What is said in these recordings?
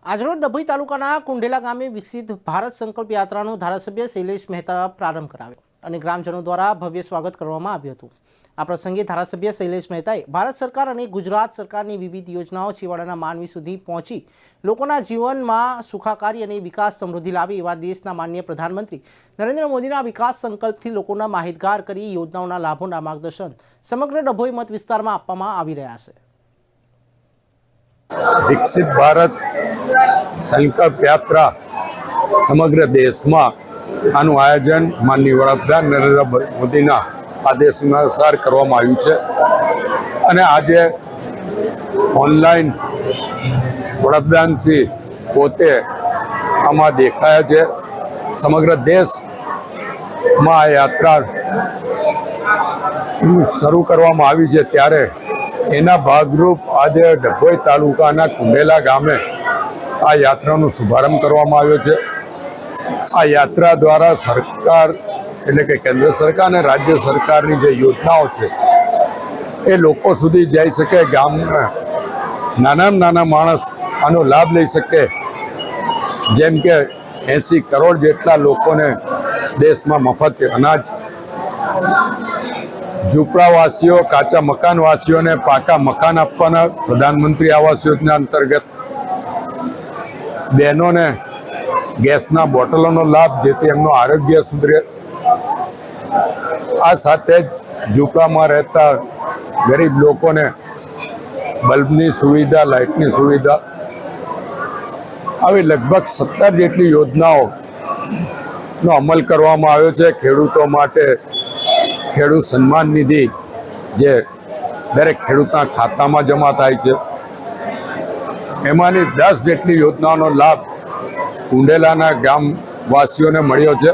આજરોજ ડભોઈ તાલુકાના કુંઢેલા ગામે વિકસિત ભારત સંકલ્પ યાત્રાનો ધારાસભ્ય શૈલેષ મહેતા પ્રારંભ કરાવ્યો અને ગ્રામજનો દ્વારા ભવ્ય સ્વાગત કરવામાં આવ્યું હતું। આ પ્રસંગે ધારાસભ્ય શૈલેષ મહેતાએ ભારત સરકાર અને ગુજરાત સરકારની વિવિધ યોજનાઓ છેવાડાના માનવી સુધી પહોંચી લોકોના જીવનમાં સુખાકારી અને વિકાસ સમૃદ્ધિ લાવે એવા દેશના માનનીય પ્રધાનમંત્રી નરેન્દ્ર મોદીના વિકાસ સંકલ્પથી લોકોના માહિતગાર કરી યોજનાઓના લાભોના માર્ગદર્શન સમગ્ર ડભોઈ મત વિસ્તારમાં આપવામાં આવી રહ્યા છે। વિકસિત ભારત સંકલ્પ યાત્રા સમગ્ર દેશમાં આનું આયોજન માનનીય વડાપ્રધાન નરેન્દ્ર મોદીના આદેશ અનુસાર કરવામાં આવ્યું છે અને આજે ઓનલાઈન વડાપ્રધાનશ્રી પોતે આમાં દેખાયા છે। સમગ્ર દેશમાં આ યાત્રા શરૂ કરવામાં આવી છે ત્યારે એના ભાગરૂપ આજે ડભોઈ તાલુકાના કુંઢેલા ગામે આ યાત્રાનો શુભારંભ કરવામાં આવ્યો છે। આ યાત્રા દ્વારા સરકાર એટલે કે કેન્દ્ર સરકાર અને રાજ્ય સરકારની જે યોજનાઓ છે એ લોકો સુધી જઈ શકે, ગામના નાનામાં નાના માણસ આનો લાભ લઈ શકે। જેમ કે 80 કરોડ જેટલા લોકોને દેશમાં મફત અનાજ, ઝૂંપડાવાસીઓ, કાચા મકાનવાસીઓને પાકા મકાન આપવાના પ્રધાનમંત્રી આવાસ યોજના અંતર્ગત, બહેનોને ગેસના બોટલોનો લાભ જેથી એમનું આરોગ્ય સુધરે। આ સાથે જ ઝૂંપડામાં રહેતા ગરીબ લોકોને બલ્બની સુવિધા, લાઇટની સુવિધા, આવી લગભગ 17 જેટલી યોજનાઓનો અમલ કરવામાં આવ્યો છે। ખેડૂતો માટે ખેડૂત સન્માન નિધિ જે દરેક ખેડૂતના ખાતામાં જમા થાય છે, એમાંની 10 જેટલી યોજનાઓનો લાભ કુંઢેલાના ગામવાસીઓને મળ્યો છે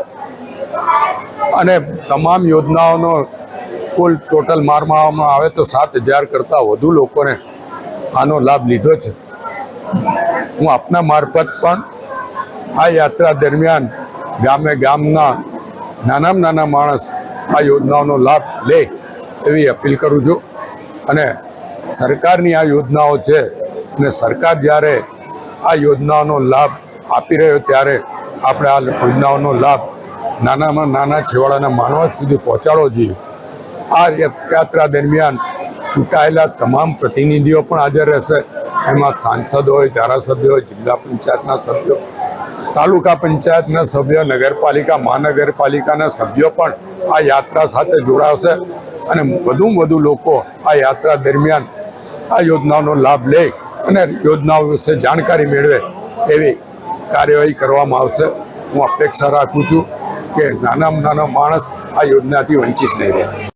અને તમામ યોજનાઓનો કુલ ટોટલ મારવામાં આવે તો 7,000 કરતાં વધુ લોકોને આનો લાભ લીધો છે। હું આપના મારફત પણ આ યાત્રા દરમિયાન ગામે ગામના નાનામાં નાના માણસ આ યોજનાઓનો લાભ લે એવી અપીલ કરું છું અને સરકારની આ યોજનાઓ છે અને સરકાર જ્યારે આ યોજનાઓનો લાભ આપી રહ્યો ત્યારે આપણે આ યોજનાઓનો લાભ નાનામાં નાના છેવાડાના માનવ સુધી પહોંચાડવો જોઈએ। આ યાત્રા દરમિયાન ચૂંટાયેલા તમામ પ્રતિનિધિઓ પણ હાજર રહેશે। એમાં સાંસદ હોય, ધારાસભ્યો હોય, જિલ્લા પંચાયતના સભ્યો, તાલુકા પંચાયતના સભ્યો, નગરપાલિકા, મહાનગરપાલિકાના સભ્યો પણ આ યાત્રા સાથે જોડાશે અને વધુમાં વધુ લોકો આ યાત્રા દરમિયાન આ યોજનાઓનો લાભ લે અને યોજનાઓ વિશે જાણકારી મેળવે એવી કાર્યવાહી કરવામાં આવશે। હું અપેક્ષા રાખું છું કે નાનામાં નાનો માણસ આ યોજનાથી વંચિત નહીં રહે।